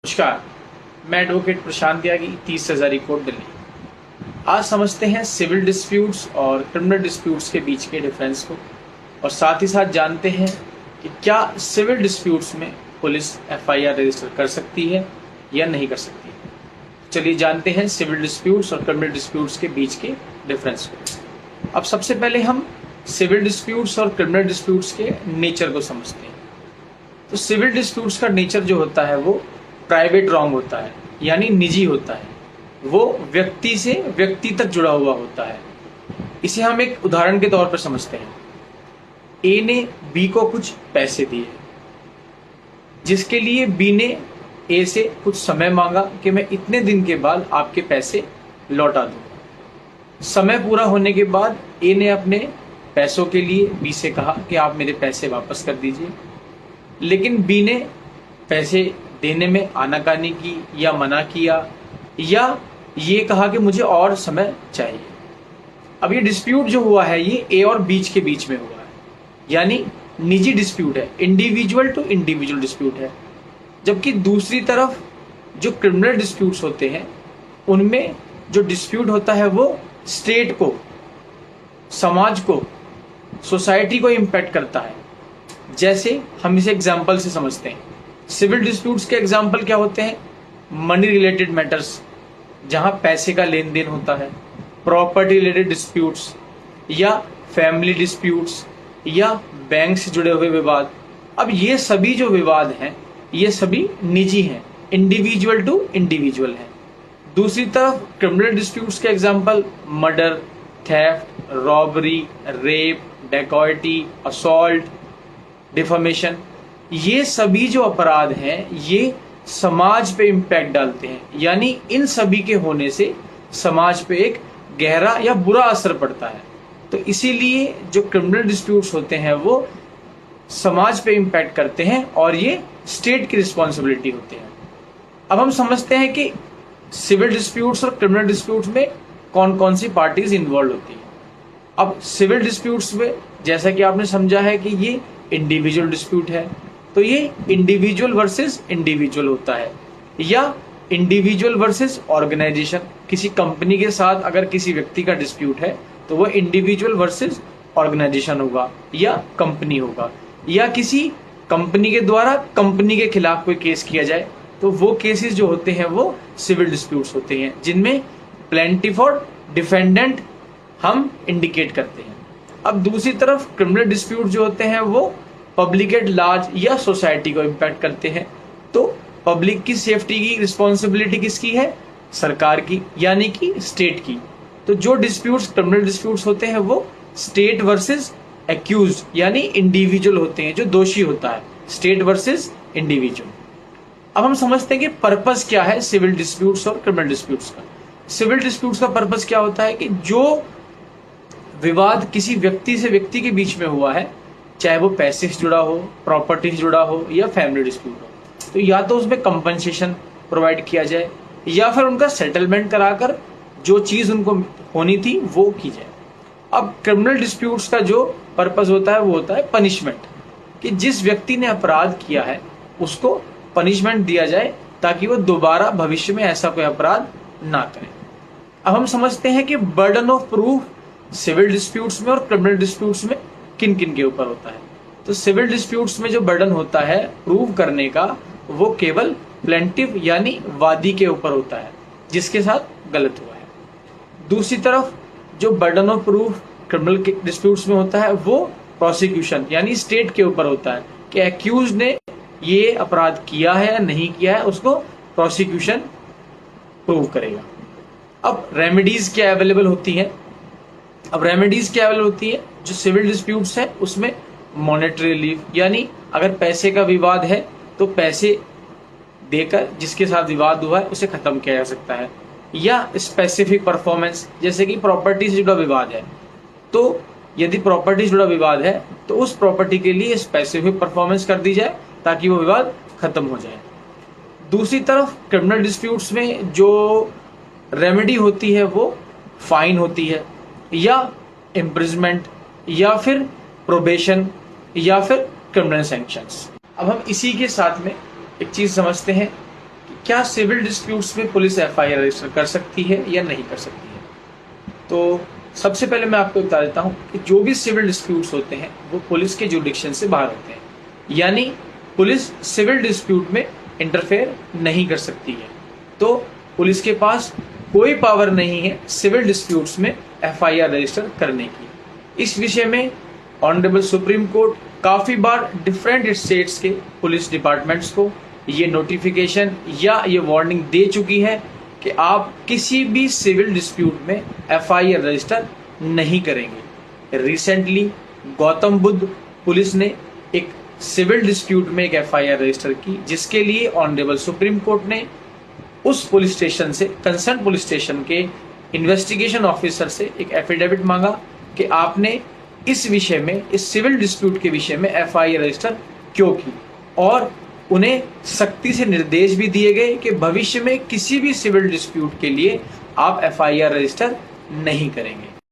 नमस्कार, मैं एडवोकेट प्रशांत त्यागी, 30 हजारी कोर्ट दिल्ली। आज समझते हैं सिविल डिस्प्यूट्स और क्रिमिनल डिस्प्यूट्स के बीच के डिफरेंस को, और साथ ही साथ जानते हैं कि क्या सिविल डिस्प्यूट्स में पुलिस एफआईआर रजिस्टर कर सकती है या नहीं कर सकती है। चलिए जानते हैं सिविल डिस्प्यूट्स और क्रिमिनल डिस्प्यूट्स के बीच के डिफरेंस को। अब सबसे पहले हम सिविल डिस्प्यूट्स और क्रिमिनल डिस्प्यूट्स के नेचर को समझते हैं। तो सिविल डिस्प्यूट्स का नेचर जो होता है वो प्राइवेट रॉन्ग होता है, यानी निजी होता है। वो व्यक्ति से व्यक्ति तक जुड़ा हुआ होता है। इसे हम एक उदाहरण के तौर पर समझते हैं। ए ने बी को कुछ पैसे दिए, जिसके लिए बी ने ए से कुछ समय मांगा कि मैं इतने दिन के बाद आपके पैसे लौटा दूं। समय पूरा होने के बाद ए ने अपने पैसों के लिए बी से कहा कि आप मेरे पैसे वापस कर दीजिए, लेकिन बी ने पैसे देने में आनाकानी की या मना किया या ये कहा कि मुझे और समय चाहिए। अब ये डिस्प्यूट जो हुआ है ये ए और बीच के बीच में हुआ है, यानी निजी डिस्प्यूट है, इंडिविजुअल टू इंडिविजुअल डिस्प्यूट है। जबकि दूसरी तरफ जो क्रिमिनल डिस्प्यूट्स होते हैं उनमें जो डिस्प्यूट होता है वो स्टेट को, समाज को, सोसाइटी को इम्पैक्ट करता है। जैसे हम इसे एग्जाम्पल से समझते हैं। सिविल डिस्प्यूट्स के एग्जाम्पल क्या होते हैं? मनी रिलेटेड मैटर्स, जहां पैसे का लेन देन होता है, प्रॉपर्टी रिलेटेड डिस्प्यूट्स या फैमिली डिस्प्यूट्स या बैंक से जुड़े हुए विवाद। अब ये सभी जो विवाद हैं ये सभी निजी हैं, इंडिविजुअल टू इंडिविजुअल हैं। दूसरी तरफ क्रिमिनल डिस्प्यूट्स के example murder, theft, robbery, rape, डकैती, असॉल्ट, डिफेमेशन, ये सभी जो अपराध हैं ये समाज पे इम्पैक्ट डालते हैं, यानी इन सभी के होने से समाज पे एक गहरा या बुरा असर पड़ता है। तो इसीलिए जो क्रिमिनल डिस्प्यूट्स होते हैं वो समाज पे इम्पैक्ट करते हैं और ये स्टेट की रिस्पॉन्सिबिलिटी होती है। अब हम समझते हैं कि सिविल डिस्प्यूट्स और क्रिमिनल डिस्प्यूट्स में कौन कौन सी पार्टीज इन्वॉल्व होती हैं। अब सिविल डिस्प्यूट्स में जैसा कि आपने समझा है कि ये इंडिविजुअल डिस्प्यूट है, तो ये इंडिविजुअल वर्सेस इंडिविजुअल होता है, या इंडिविजुअल वर्सेस ऑर्गेनाइजेशन। किसी कंपनी के साथ अगर किसी व्यक्ति का डिस्प्यूट है तो वह इंडिविजुअल वर्सेस ऑर्गेनाइजेशन होगा या कंपनी होगा, या किसी कंपनी के द्वारा कंपनी के खिलाफ कोई केस किया जाए तो वो केसेस जो होते हैं वो सिविल डिस्प्यूट्स होते हैं, जिनमें प्लेंटिफ और डिफेंडेंट हम इंडिकेट करते हैं। अब दूसरी तरफ क्रिमिनल डिस्प्यूट जो होते हैं वो पब्लिक एट लार्ज या सोसाइटी को इम्पैक्ट करते हैं। तो पब्लिक की सेफ्टी की रिस्पॉन्सिबिलिटी किसकी है? सरकार की, यानी कि स्टेट की। तो जो डिस्प्यूट्स क्रिमिनल डिस्प्यूट्स होते हैं वो स्टेट वर्सेस एक्यूज, यानी इंडिविजुअल होते हैं, जो दोषी होता है, स्टेट वर्सेस इंडिविजुअल। अब हम समझते हैं कि पर्पस क्या है सिविल डिस्प्यूट्स और क्रिमिनल डिस्प्यूट्स का। सिविल डिस्प्यूट्स का पर्पस क्या होता है कि जो विवाद किसी व्यक्ति से व्यक्ति के बीच में हुआ है, चाहे वो पैसे से जुड़ा हो, प्रॉपर्टी से जुड़ा हो या फैमिली डिस्प्यूट हो, तो या तो उसमें कंपनसेशन प्रोवाइड किया जाए या फिर उनका सेटलमेंट कराकर जो चीज उनको होनी थी वो की जाए। अब क्रिमिनल डिस्प्यूट्स का जो पर्पस होता है वो होता है पनिशमेंट, कि जिस व्यक्ति ने अपराध किया है उसको पनिशमेंट दिया जाए ताकि वो दोबारा भविष्य में ऐसा कोई अपराध ना करे। अब हम समझते हैं कि burden of proof civil disputes में और क्रिमिनल डिस्प्यूट्स में किन किन के ऊपर होता है। तो सिविल डिस्प्यूट्स में जो बर्डन होता है प्रूव करने का वो केवल प्लेंटिफ यानी वादी के ऊपर होता है जिसके साथ गलत हुआ है। दूसरी तरफ जो burden of proof criminal disputes में होता है वो प्रोसिक्यूशन यानी स्टेट के ऊपर होता है कि एक्यूज ने ये अपराध किया है या नहीं किया है, उसको प्रोसिक्यूशन प्रूव करेगा। अब रेमेडीज क्या अवेलेबल होती है? अब रेमेडीज क्या अवेलेबल होती है? जो सिविल डिस्प्यूट्स है उसमें मॉनेटरी रिलीफ, यानी अगर पैसे का विवाद है तो पैसे देकर जिसके साथ विवाद हुआ है उसे खत्म किया जा सकता है, या स्पेसिफिक परफॉर्मेंस, जैसे कि प्रॉपर्टी से जुड़ा विवाद है तो यदि प्रॉपर्टी से जुड़ा विवाद है तो उस प्रॉपर्टी के लिए स्पेसिफिक परफॉर्मेंस कर दी जाए ताकि वो विवाद खत्म हो जाए। दूसरी तरफ क्रिमिनल डिस्प्यूट्स में जो रेमेडी होती है वो फाइन होती है या इम्प्रिजमेंट या फिर प्रोबेशन या फिर क्रिमिनल सैंक्शंस। अब हम इसी के साथ में एक चीज समझते हैं कि क्या सिविल डिस्प्यूट्स में पुलिस एफआईआर रजिस्टर कर सकती है या नहीं कर सकती है। तो सबसे पहले मैं आपको बता देता हूं कि जो भी सिविल डिस्प्यूट्स होते हैं वो पुलिस के जुडिक्शन से बाहर होते हैं, यानी पुलिस सिविल डिस्प्यूट में इंटरफेयर नहीं कर सकती है। तो पुलिस के पास कोई पावर नहीं है सिविल डिस्प्यूट्स में एफआईआर रजिस्टर करने की। इस विषय में ऑनरेबल सुप्रीम कोर्ट काफी बार डिफरेंट स्टेट्स के पुलिस डिपार्टमेंट्स को ये नोटिफिकेशन या ये वार्निंग दे चुकी है कि आप किसी भी सिविल डिस्प्यूट में एफआईआर रजिस्टर नहीं करेंगे। रिसेंटली गौतम बुद्ध पुलिस ने एक सिविल डिस्प्यूट में एक एफआईआर रजिस्टर की, जिसके लिए ऑनरेबल सुप्रीम कोर्ट ने उस पुलिस स्टेशन से, कंसर्न पुलिस स्टेशन के इन्वेस्टिगेशन ऑफिसर से एक एफिडेविट मांगा कि आपने इस विषय में, इस सिविल डिस्प्यूट के विषय में एफआईआर रजिस्टर क्यों की, और उन्हें सख्ती से निर्देश भी दिए गए कि भविष्य में किसी भी सिविल डिस्प्यूट के लिए आप एफआईआर रजिस्टर नहीं करेंगे।